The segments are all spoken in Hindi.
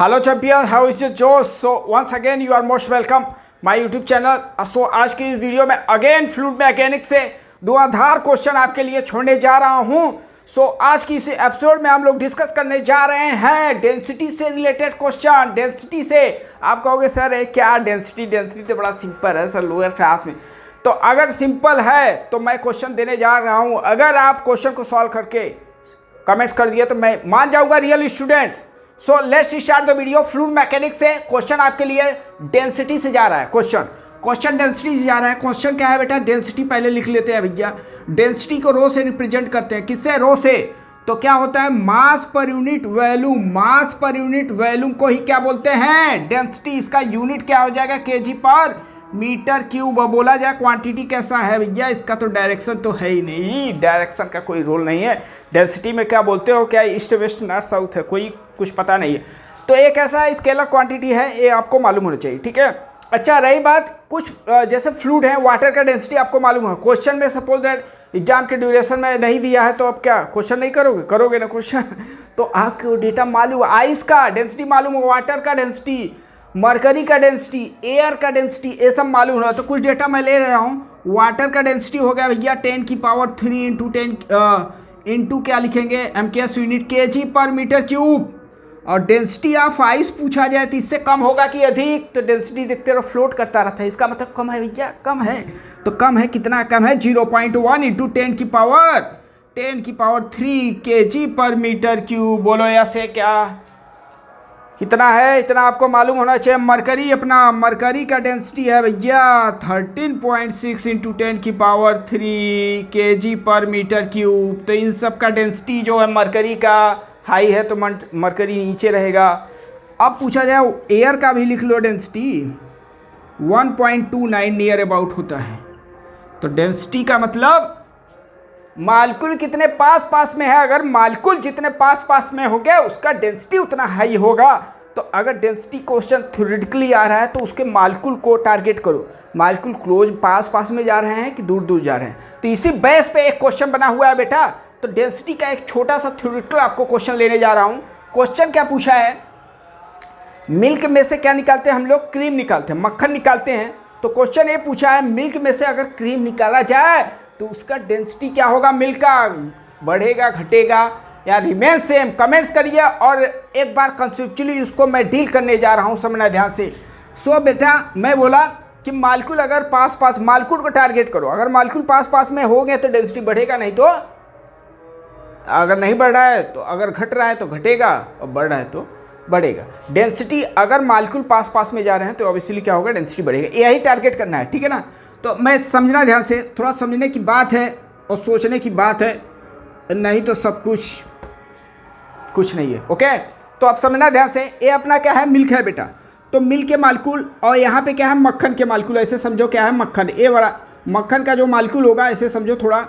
Hello champion, how is your Joe? So once again you are most welcome my YouTube channel. So आज की इस वीडियो में अगेन फ्लूइड मैकेनिक्स से दो आधार क्वेश्चन आपके लिए छोड़ने जा रहा हूँ. सो आज की इस एपिसोड में हम लोग डिस्कस करने जा रहे हैं डेंसिटी से रिलेटेड क्वेश्चन. डेंसिटी से आप कहोगे सर ये क्या डेंसिटी तो बड़ा सिंपल है सर लोअर क्लास में. तो अगर सिंपल है तो मैं क्वेश्चन देने जा रहा हूँ. अगर आप क्वेश्चन को सॉल्व करके कमेंट्स कर दिए तो मैं मान जाऊँगा real students. So let's start the video. Fluid mechanics से क्वेश्चन आपके लिए डेंसिटी से जा रहा है. क्वेश्चन डेंसिटी से जा रहा है. क्वेश्चन क्या है बेटा? डेंसिटी पहले लिख लेते हैं भैया. डेंसिटी को रो से रिप्रेजेंट करते हैं. किससे? रो से. तो क्या होता है? मास पर यूनिट वॉल्यूम. मास पर यूनिट वॉल्यूम को ही क्या बोलते हैं? डेंसिटी. इसका यूनिट क्या हो जाएगा? केजी पर मीटर क्यूब. बोला जाए क्वांटिटी कैसा है भैया? इसका तो डायरेक्शन तो है ही नहीं. डायरेक्शन का कोई रोल नहीं है. डेंसिटी में क्या बोलते हो? क्या ईस्ट वेस्ट नॉर्थ साउथ है? कोई कुछ पता नहीं है. तो एक ऐसा स्केलर क्वांटिटी है, ये आपको मालूम होना चाहिए. ठीक है. अच्छा रही बात कुछ जैसे फ्लूइड है, वाटर का डेंसिटी आपको मालूम है. क्वेश्चन में सपोज दैट एग्जाम के ड्यूरेशन में नहीं दिया है तो अब क्या क्वेश्चन नहीं करोगे ना क्वेश्चन. तो आपको डेटा मालूम, आइस का डेंसिटी मालूम है, वाटर का डेंसिटी, मरकरी का डेंसिटी, एयर का डेंसिटी, ये सब मालूम है. तो कुछ डेटा मैं ले रहा हूँ. वाटर का डेंसिटी हो गया भैया 10 की पावर 3 इंटू 10 इंटू क्या लिखेंगे? एमकेएस यूनिट केजी पर मीटर क्यूब. और डेंसिटी ऑफ आइस पूछा जाए तो इससे कम होगा कि अधिक? तो डेंसिटी देखते रहो फ्लोट करता रहता है. इसका मतलब कम है भैया, कम है. तो कम है, कितना कम है? 0.1 इंटू 10 की पावर 3 केजी पर मीटर क्यूब. बोलो ऐसे क्या कितना है? इतना आपको मालूम होना चाहिए. मरकरी का डेंसिटी है भैया 13.6 इंटू 10 की पावर 3 केजी पर मीटर क्यूब. तो इन सब का डेंसिटी जो है मरकरी का हाई है तो मरकरी नीचे रहेगा. अब पूछा जाए एयर का भी लिख लो. डेंसिटी 1.29 नियर अबाउट होता है. तो डेंसिटी का मतलब मालिक्यूल कितने पास में है. अगर मालिक्यूल जितने पास में हो गया उसका डेंसिटी उतना हाई होगा. तो अगर डेंसिटी क्वेश्चन थ्योरेटिकली आ रहा है तो उसके मालिक्यूल को टारगेट करो. मालिक्यूल क्लोज पास में जा रहे हैं कि दूर जा रहे हैं. तो इसी बेस पे एक क्वेश्चन बना हुआ है बेटा. तो डेंसिटी का एक छोटा सा थ्योरेटिकल आपको क्वेश्चन लेने जा रहा हूं. क्वेश्चन क्या पूछा है? मिल्क में से क्या निकालते हैं हम लोग? क्रीम निकालते हैं, मक्खन निकालते हैं. तो क्वेश्चन ये पूछा है मिल्क में से अगर क्रीम निकाला जाए तो उसका डेंसिटी क्या होगा? मिल्क का बढ़ेगा घटेगा या रिमेन सेम? कमेंट्स करिए. और एक बार कंसेप्चुअली उसको मैं डील करने जा रहा हूँ, समझना ध्यान से. सो बेटा मैं बोला कि मालिक्यूल अगर पास मालिक्यूल को टारगेट करो. अगर मालिक्यूल पास में हो गए तो डेंसिटी बढ़ेगा, नहीं तो अगर नहीं बढ़ रहा है तो, अगर घट रहा है तो घटेगा और बढ़ रहा है तो बढ़ेगा. डेंसिटी अगर मालिक्यूल पास में जा रहे हैं तो ऑब्वियसली क्या होगा? डेंसिटी बढ़ेगा. यही टारगेट करना है. ठीक है ना. तो मैं समझना ध्यान से, थोड़ा समझने की बात है और सोचने की बात है, नहीं तो सब कुछ नहीं है. ओके. तो आप समझना ध्यान से. ये अपना क्या है? मिल्क है बेटा. तो मिल्क के मालिक्यूल और यहाँ पे क्या है? मक्खन के मालिक्यूल. ऐसे समझो क्या है? मक्खन. ये बड़ा मक्खन का जो मालिक्यूल होगा ऐसे समझो थोड़ा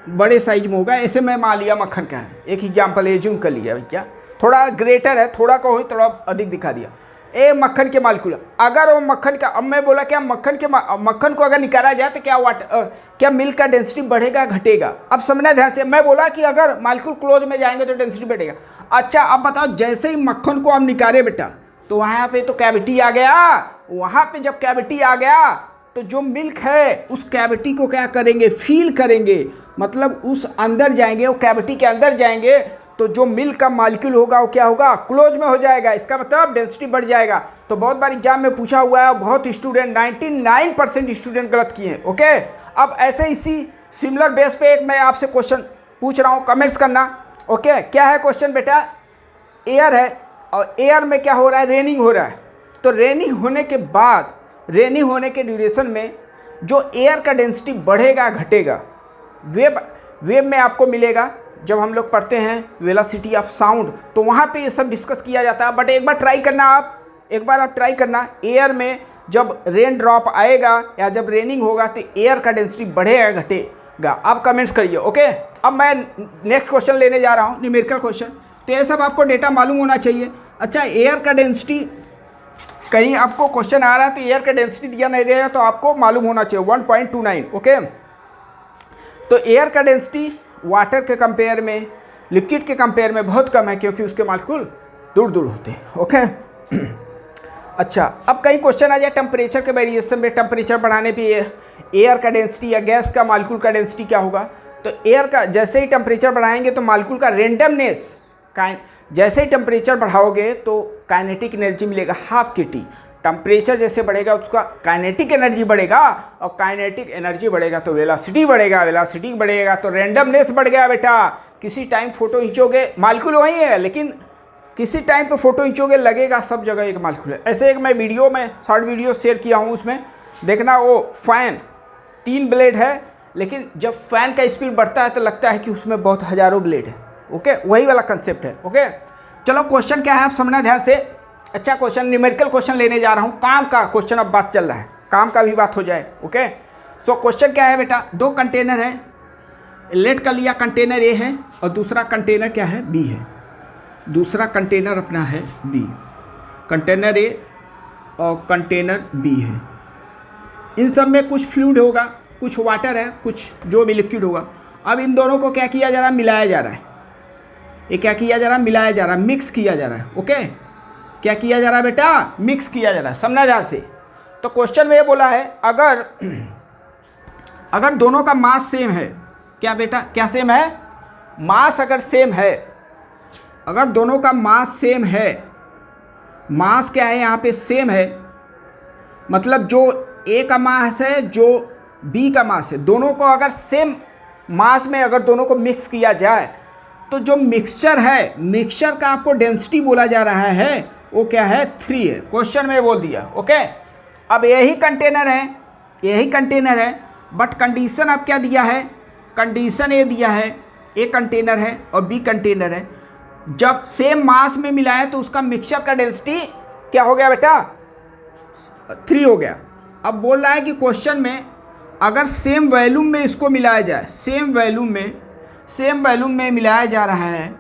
बड़े साइज में होगा. ऐसे मैं मान लिया मक्खन का है. एक एग्जाम्पल एज्यूम कर लिया भैया. थोड़ा ग्रेटर है, थोड़ा को ही थोड़ा अधिक दिखा दिया. ए मक्खन के मालिक्यूल. अगर वो मक्खन का, अब मैं बोला क्या मक्खन को अगर निकाला जाए तो क्या मिल्क का डेंसिटी बढ़ेगा घटेगा? अब समझना ध्यान से. मैं बोला कि अगर मालिक्यूल क्लोज में जाएंगे तो डेंसिटी बढ़ेगा. अच्छा अब बताओ, जैसे ही मक्खन को हम निकाले बेटा तो वहाँ पे तो कैविटी आ गया. वहाँ पे जब कैविटी आ गया तो जो मिल्क है उस कैविटी को क्या करेंगे? फील करेंगे. मतलब उस अंदर जाएंगे, वो कैविटी के अंदर जाएंगे तो जो मिल्क का मॉलिक्यूल होगा वो क्या होगा? क्लोज में हो जाएगा. इसका मतलब डेंसिटी बढ़ जाएगा. तो बहुत बार एग्जाम में पूछा हुआ है, बहुत स्टूडेंट 99% स्टूडेंट गलत किए हैं. ओके. अब ऐसे इसी सिमिलर बेस पे एक मैं आपसे क्वेश्चन पूछ रहा हूँ, कमेंट्स करना. ओके. क्या है क्वेश्चन बेटा? एयर है और एयर में क्या हो रहा है? रेनिंग हो रहा है. तो रेनिंग होने के ड्यूरेशन में जो एयर का डेंसिटी बढ़ेगा घटेगा, वेव में आपको मिलेगा. जब हम लोग पढ़ते हैं वेलोसिटी ऑफ साउंड तो वहाँ पे ये सब डिस्कस किया जाता है. बट एक बार ट्राई करना. एयर में जब रेन ड्रॉप आएगा या जब रेनिंग होगा तो एयर का डेंसिटी बढ़ेगा घटेगा? आप कमेंट्स करिए. ओके. अब मैं नेक्स्ट क्वेश्चन लेने जा रहा हूँ, न्यूमेरिकल क्वेश्चन. तो ये सब आपको डेटा मालूम होना चाहिए. अच्छा एयर का डेंसिटी, कहीं आपको क्वेश्चन आ रहा है तो एयर का डेंसिटी दिया नहीं रहेगा तो आपको मालूम होना चाहिए 1.29. ओके. तो एयर का डेंसिटी वाटर के कंपेयर में, लिक्विड के कंपेयर में बहुत कम है क्योंकि उसके मालिक्यूल दूर होते हैं. ओके. अच्छा, अब कई क्वेश्चन आ जाए टेम्परेचर के वेरिएशन में, टेम्परेचर बढ़ाने पे एयर का डेंसिटी या गैस का मालिक्यूल का डेंसिटी क्या होगा। तो एयर का जैसे ही टेम्परेचर बढ़ाएंगे तो मालिक्यूल का रेंडमनेस, जैसे ही टेम्परेचर बढ़ाओगे तो काइनेटिक एनर्जी मिलेगा हाफ के टी। टेम्परेचर जैसे बढ़ेगा उसका काइनेटिक एनर्जी बढ़ेगा, और काइनेटिक एनर्जी बढ़ेगा तो वेलोसिटी बढ़ेगा, वेलोसिटी बढ़ेगा तो रेंडमनेस बढ़ गया बेटा। किसी टाइम फोटो खींचोगे, मालिक्यूल वही है लेकिन किसी टाइम पे फोटो खींचोगे लगेगा सब जगह एक मालिक्यूल है। ऐसे एक मैं वीडियो में शॉर्ट वीडियो शेयर किया हूँ, उसमें देखना वो फैन 3 ब्लेड है, लेकिन जब फैन का स्पीड बढ़ता है तो लगता है कि उसमें बहुत हज़ारों ब्लेड है। ओके, वही वाला कंसेप्ट है। ओके, चलो क्वेश्चन क्या है आप समझना ध्यान से। अच्छा क्वेश्चन, न्यूमेरिकल क्वेश्चन लेने जा रहा हूँ, काम का क्वेश्चन अब बात चल रहा है, काम का भी बात हो जाए। ओके, सो क्वेश्चन क्या है बेटा, 2 कंटेनर है, लेट कर लिया कंटेनर ए है और दूसरा कंटेनर क्या है, बी है। दूसरा कंटेनर अपना है बी, कंटेनर ए और कंटेनर बी है। इन सब में कुछ फ्लूइड होगा, कुछ वाटर है, कुछ जो भी लिक्विड होगा। अब इन दोनों को क्या किया जा रहा है, मिलाया जा रहा है। ये क्या किया जा रहा है, मिलाया जा रहा है, मिक्स किया जा रहा है। ओके, क्या किया जा रहा है बेटा, मिक्स किया जा रहा है, समझना ध्यान से। तो क्वेश्चन में ये बोला है अगर दोनों का मास सेम है, क्या बेटा, क्या सेम है, मास अगर सेम है, अगर दोनों का मास सेम है, मास क्या है यहाँ पे सेम है, मतलब जो ए का मास है जो बी का मास है, दोनों को अगर सेम मास में अगर दोनों को मिक्स किया जाए तो जो मिक्सचर है, मिक्सचर का आपको डेंसिटी बोला जा रहा है वो क्या है, 3 है। क्वेश्चन में बोल दिया। ओके, अब यही कंटेनर है, यही कंटेनर है, बट कंडीशन अब क्या दिया है, कंडीशन ये दिया है, ए कंटेनर है और बी कंटेनर है, जब सेम मास में मिलाए तो उसका मिक्सचर का डेंसिटी क्या हो गया बेटा, 3 हो गया। अब बोल रहा है कि क्वेश्चन में अगर सेम वॉल्यूम में इसको मिलाया जाए, सेम वॉल्यूम में मिलाया जा रहा है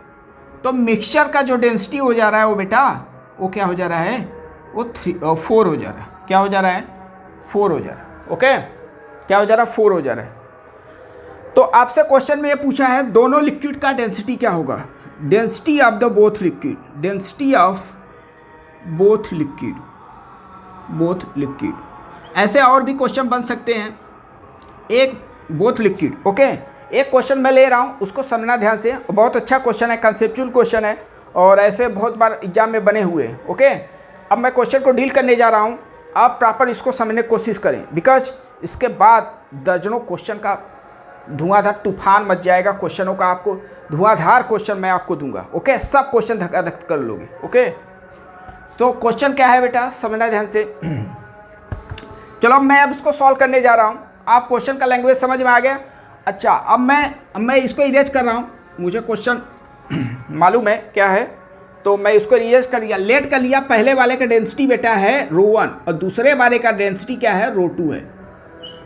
तो मिक्सचर का जो डेंसिटी हो जा रहा है वो बेटा वो क्या हो जा रहा है, वो 4 हो जा रहा है। क्या हो जा रहा है, 4 हो जा रहा है। ओके, क्या हो जा रहा है, 4 हो जा रहा है। तो आपसे क्वेश्चन में ये पूछा है दोनों लिक्विड का डेंसिटी क्या होगा, density of the both liquid, density of both liquid. ऐसे और भी क्वेश्चन बन सकते हैं, एक बोथ लिक्विड। ओके, एक क्वेश्चन मैं ले रहा हूँ, उसको समझना ध्यान से, बहुत अच्छा क्वेश्चन है, कंसेप्चुअल क्वेश्चन है और ऐसे बहुत बार एग्जाम में बने हुए हैं। ओके, अब मैं क्वेश्चन को डील करने जा रहा हूँ, आप प्रॉपर इसको समझने की कोशिश करें, बिकॉज इसके बाद दर्जनों क्वेश्चन का धुआंधार तूफान मच जाएगा, क्वेश्चनों का आपको धुआंधार क्वेश्चन मैं आपको दूंगा। ओके, सब क्वेश्चन धक्का-धक्की कर लोगे। ओके, तो क्वेश्चन क्या है बेटा, समझना ध्यान से। चलो अब इसको सॉल्व करने जा रहा हूँ, आप क्वेश्चन का लैंग्वेज समझ में आ गया। अच्छा, अब मैं इसको इरेज कर रहा हूँ, मुझे क्वेश्चन मालूम है क्या है, तो मैं इसको इरेज कर लिया, लेट कर लिया। पहले वाले का डेंसिटी बेटा है ρ1 और दूसरे वाले का डेंसिटी क्या है, ρ2 है।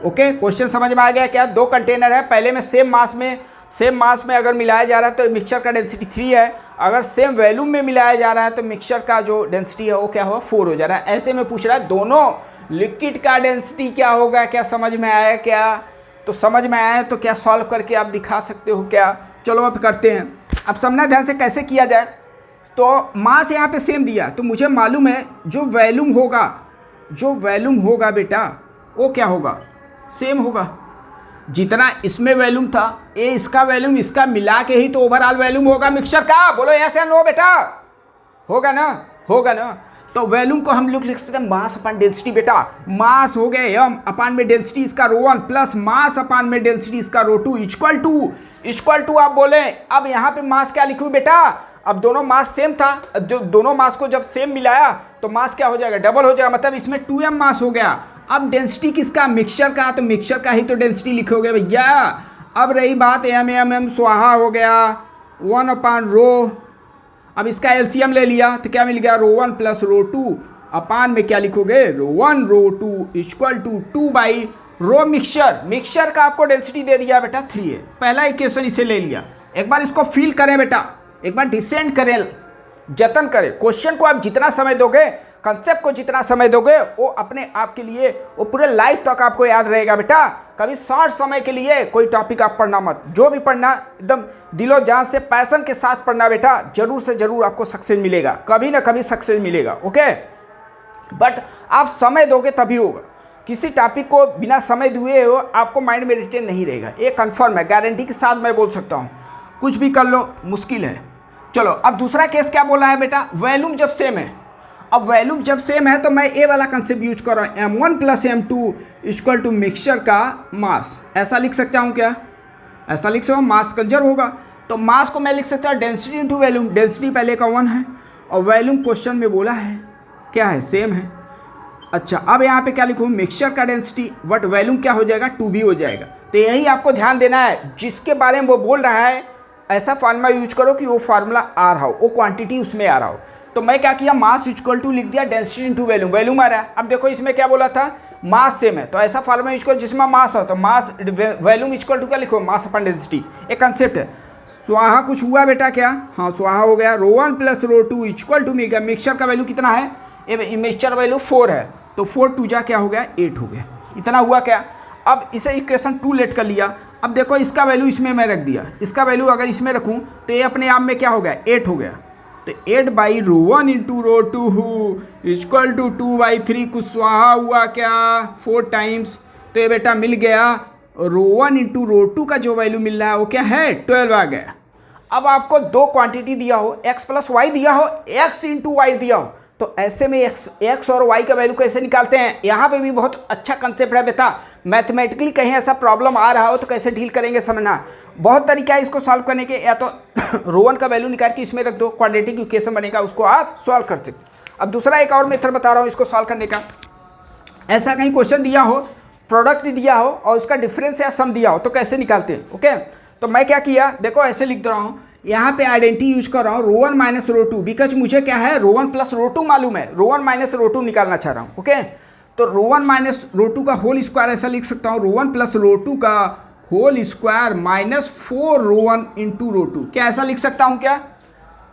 ओके, क्वेश्चन समझ में आ गया क्या, 2 कंटेनर है, पहले में सेम मास में अगर मिलाया जा रहा है तो मिक्सचर का डेंसिटी 3 है, अगर सेम वॉल्यूम में मिलाया जा रहा है तो मिक्सचर का जो डेंसिटी है वो क्या होगा, 4 हो जा रहा है। ऐसे में पूछ रहा है दोनों लिक्विड का डेंसिटी क्या होगा, क्या समझ में आया क्या, तो समझ में आया तो क्या सॉल्व करके आप दिखा सकते हो क्या। चलो अब करते हैं, अब समझना ध्यान से कैसे किया जाए। तो मास यहाँ पे सेम दिया तो मुझे मालूम है जो वॉल्यूम होगा बेटा वो क्या होगा, सेम होगा। जितना इसमें वॉल्यूम था, ये इसका वॉल्यूम इसका मिला के ही तो ओवरऑल वॉल्यूम होगा मिक्सचर का। बोलो यस या नो बेटा, होगा ना। तो वॉल्यूम को हम लोग लिख सकते हैं मास अपान डेंसिटी बेटा। मास हो गए m अपान में डेंसिटी इसका ρ1 प्लस मास अपान में डेंसिटी इसका ρ2 इक्वल टू आप बोले। अब यहाँ पे मास क्या लिखूँ बेटा, अब दोनों मास सेम था, जो दोनों मास को जब सेम मिलाया तो मास क्या हो जाएगा, डबल हो जाएगा, मतलब इसमें 2m मास हो गया। अब डेंसिटी किसका, मिक्सचर का, तो मिक्सचर का ही तो डेंसिटी लिखोगे भैया। अब रही बात m स्वाहा हो गया 1/ρ। अब इसका एलसीएम ले लिया तो क्या मिल गया, ρ1 प्लस ρ2 अपान में क्या लिखोगे, ρ1 ρ2 इक्वल टू 2/ρ मिक्सचर का आपको डेंसिटी दे दिया बेटा 3 है। पहला इक्वेशन इसे ले लिया। एक बार इसको फील करें बेटा, एक बार डिसेंड करें, जतन करें। क्वेश्चन को आप जितना समय दोगे कंसेप्ट को जितना समय दोगे वो अपने आप के लिए वो पूरे लाइफ तक आपको याद रहेगा बेटा। कभी शॉर्ट समय के लिए कोई टॉपिक आप पढ़ना मत, जो भी पढ़ना एकदम दिलो जान से पैशन के साथ पढ़ना बेटा, जरूर से जरूर आपको सक्सेस मिलेगा, कभी ना कभी सक्सेस मिलेगा। ओके, बट आप समय दोगे तभी होगा। किसी टॉपिक को बिना समय दिए हो आपको माइंड में रिटेन नहीं रहेगा, ये कंफर्म है, गारंटी के साथ मैं बोल सकता हूँ। कुछ भी कर लो मुश्किल है। चलो अब दूसरा केस क्या बोला है बेटा, वॉल्यूम जब सेम है। अब वॉल्यूम जब सेम है तो मैं ए वाला कंसेप्ट यूज कर रहा हूँ, m1 + m2 equal to mixture का मास। ऐसा लिख सकता हूँ क्या, ऐसा लिख सकता हूँ, मास कंजर्व होगा तो मास को मैं लिख सकता हूँ डेंसिटी इंटू वॉल्यूम। डेंसिटी पहले का 1 है और वॉल्यूम क्वेश्चन में बोला है क्या है, सेम है। अच्छा अब यहाँ पे क्या लिखूँ, मिक्सचर का डेंसिटी, बट वॉल्यूम क्या हो जाएगा, 2b हो जाएगा। तो यही आपको ध्यान देना है, जिसके बारे में वो बोल रहा है ऐसा फार्मूला यूज करो कि वो फार्मूला आ रहा हो, वो क्वांटिटी उसमें आ रहा हो। तो मैं क्या किया, मास इक्वल टू लिख दिया डेंसिटी इंटू वॉल्यूम, वॉल्यूम आ रहा है। अब देखो इसमें क्या बोला था, मास सेम है, तो ऐसा फार्मूला यूज करो जिसमें मास हो, तो मास वॉल्यूम इक्वल टू क्या लिखो, मास अपन डेंसिटी, एक कंसेप्ट है। स्वाहा कुछ हुआ बेटा क्या, हाँ स्वाहा हो गया। ρ1 + ρ2 इक्वल टू मिल गया, मिक्सचर का वैल्यू कितना है, ये मिक्सचर वैल्यू 4 है, तो 4 2 जा क्या हो गया, 8 हो गया, इतना हुआ क्या। अब इसे इक्वेशन 2 लेट कर लिया। अब देखो इसका वैल्यू इसमें मैं रख दिया, इसका वैल्यू अगर इसमें रखूं तो ये अपने आप में क्या हो गया, 8 हो गया। तो 8/ρ1 × ρ2 इक्वल टू 2/3, कुछ स्वाहा हुआ क्या, 4 टाइम्स, तो ये बेटा मिल गया ρ1 × ρ2 का जो वैल्यू मिल रहा है वो क्या है, 12 आ गया। अब आपको दो क्वांटिटी दिया हो, x + y दिया हो, x × y दिया हो, तो ऐसे में x और y का वैल्यू कैसे निकालते हैं। यहाँ पे भी बहुत अच्छा कंसेप्ट है बेटा, मैथमेटिकली कहीं ऐसा प्रॉब्लम आ रहा हो तो कैसे डील करेंगे समझना। बहुत तरीका है इसको सॉल्व करने के, या तो ρ1 का वैल्यू निकाल के इसमें रख दो, क्वाड्रेटिक इक्वेशन बनेगा, उसको आप सॉल्व कर सकते। अब दूसरा एक और मेथड बता रहा हूँ इसको सॉल्व करने का। ऐसा कहीं क्वेश्चन दिया हो, प्रोडक्ट दिया हो और उसका डिफरेंस या सम दिया हो तो कैसे निकालते हैं। ओके, तो मैं क्या किया, देखो ऐसे लिख रहा हूँ, यहाँ पे आइडेंटिटी यूज कर रहा हूँ ρ1 - ρ2, बिकॉज मुझे क्या है ρ1 + ρ2 मालूम है, ρ1 - ρ2 निकालना चाह रहा हूँ। ओके, तो ρ1 - ρ2 का होल स्क्वायर ऐसा लिख सकता हूँ, ρ1 + ρ2 का होल स्क्वायर -4ρ1 × ρ2, क्या ऐसा लिख सकता हूँ क्या,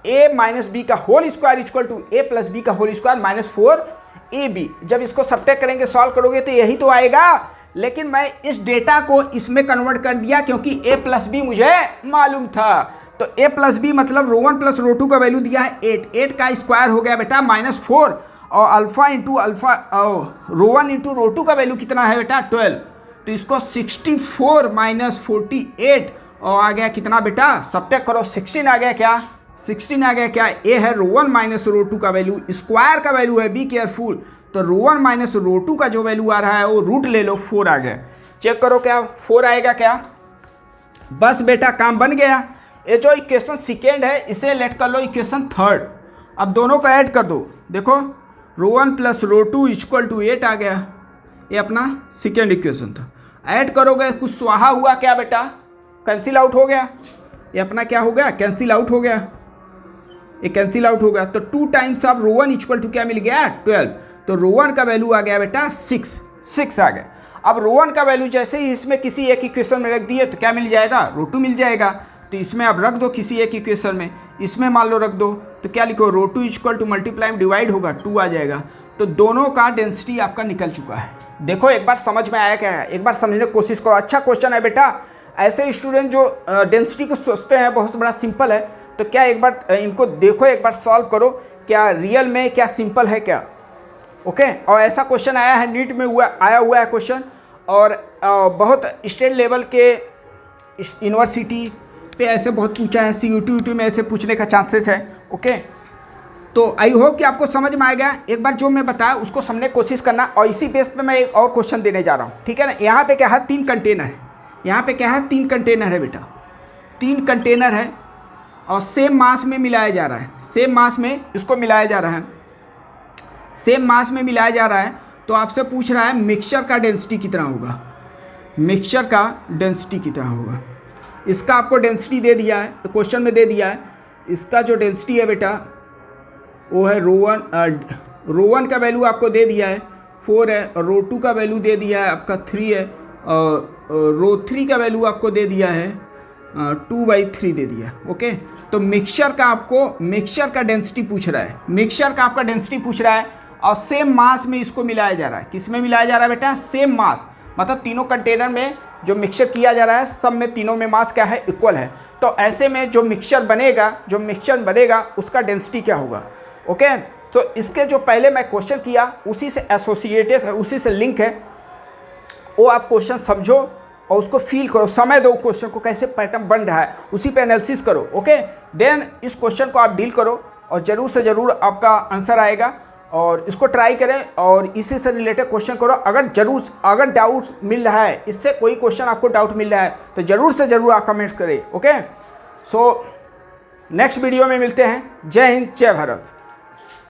a - b का whole square equal to a + b का होल स्क्वायर -4ab। जब इसको सब्ट्रैक्ट करेंगे, सॉल्व करोगे तो यही तो आएगा, लेकिन मैं इस डेटा को इसमें कन्वर्ट कर दिया क्योंकि a + b मुझे मालूम था। तो a + b मतलब ρ1 + ρ2 का वैल्यू दिया है 8, 8 का स्क्वायर हो गया बेटा -4, और अल्फा इंटू अल्फा ρ1 × ρ2 का वैल्यू कितना है बेटा 12, तो इसको 64 - 48 और आ गया कितना बेटा, सब्ट्रैक्ट करो, 16 आ गया क्या, 16 आ गया क्या। ए है ρ1 - ρ2 का वैल्यू, स्क्वायर का वैल्यू है, बी केयरफुल, तो ρ1 - ρ2 का जो वैल्यू आ रहा है वो रूट ले लो, 4 आ गया। चेक करो क्या 4 आएगा क्या, बस बेटा काम बन गया। ये जो इक्वेशन सेकेंड है इसे लेट कर लो इक्वेशन थर्ड। अब दोनों को ऐड कर दो, देखो ρ1 + ρ2 इक्वल टू 8 आ गया, ये अपना सेकेंड इक्वेशन था। ऐड करोगे कुछ स्वाहा हुआ क्या बेटा, कैंसिल आउट हो गया, ये अपना क्या हो गया, कैंसिल आउट हो गया, ये कैंसिल आउट हो गया। तो 2 टाइम्स ऑफ ρ1 इक्वल टू क्या मिल गया 12, तो ρ1 का वैल्यू आ गया बेटा 6 आ गया। अब ρ1 का वैल्यू जैसे ही इसमें किसी एक इक्वेशन में रख दिए तो क्या मिल जाएगा, ρ2 मिल जाएगा। तो इसमें अब रख दो किसी एक इक्वेशन में, इसमें मान लो रख दो, तो क्या लिखो ρ2 इक्वल टू मल्टीप्लाई में डिवाइड होगा 2 आ जाएगा। तो दोनों का डेंसिटी आपका निकल चुका है। देखो एक बार समझ में आया क्या है, एक बार समझने की कोशिश करो, अच्छा क्वेश्चन है बेटा। ऐसे स्टूडेंट जो डेंसिटी को सोचते हैं बहुत बड़ा सिंपल है, तो क्या एक बार इनको देखो, एक बार सॉल्व करो, क्या रियल में क्या सिंपल है क्या। ओके, और ऐसा क्वेश्चन आया है नीट में आया हुआ है क्वेश्चन, और बहुत स्टेट लेवल के यूनिवर्सिटी पे ऐसे बहुत पूछा है, CUT में ऐसे पूछने का चांसेस है। ओके, तो आई होप कि आपको समझ में आ गया। एक बार जो मैं बताया उसको समझने की कोशिश करना, और इसी बेस पे मैं एक और क्वेश्चन देने जा रहा हूँ, ठीक है ना। यहाँ पे क्या है 3 कंटेनर है, यहाँ पे क्या है 3 कंटेनर है बेटा, 3 कंटेनर है और सेम मास में मिलाया जा रहा है, सेम मास में इसको मिलाया जा रहा है, सेम मास में मिलाया जा रहा है। तो आपसे पूछ रहा है मिक्सचर का डेंसिटी कितना होगा, मिक्सचर का डेंसिटी कितना होगा। इसका आपको डेंसिटी दे दिया है, तो क्वेश्चन में दे दिया है। इसका जो डेंसिटी है बेटा वो है ρ1 का वैल्यू आपको दे दिया है 4 है, और ρ2 का वैल्यू दे दिया है आपका 3 है, और ρ3 का वैल्यू आपको दे दिया है 2/3 दे दिया। ओके, तो मिक्सचर का आपको मिक्सचर का डेंसिटी पूछ रहा है, मिक्सचर का आपका डेंसिटी पूछ रहा है, और सेम मास में इसको मिलाया जा रहा है। किस में मिलाया जा रहा है बेटा? सेम मास, मतलब तीनों कंटेनर में जो मिक्सचर किया जा रहा है सब में तीनों में मास क्या है? इक्वल है। तो ऐसे में जो मिक्सचर बनेगा उसका डेंसिटी क्या होगा? ओके, तो इसके जो पहले मैं क्वेश्चन किया उसी से एसोसिएटेड है, उसी से लिंक है, वो आप क्वेश्चन समझो और उसको फील करो, समय दो क्वेश्चन को कैसे पैटर्न बन रहा है, उसी पे एनालिसिस करो। ओके, देन इस क्वेश्चन को आप डील करो और ज़रूर से ज़रूर आपका आंसर आएगा। और इसको ट्राई करें और इसी से रिलेटेड क्वेश्चन करो। अगर डाउट मिल रहा है, इससे कोई क्वेश्चन आपको डाउट मिल रहा है तो ज़रूर से ज़रूर आप कमेंट्स करें। ओके, सो नेक्स्ट वीडियो में मिलते हैं। जय हिंद, जय भारत।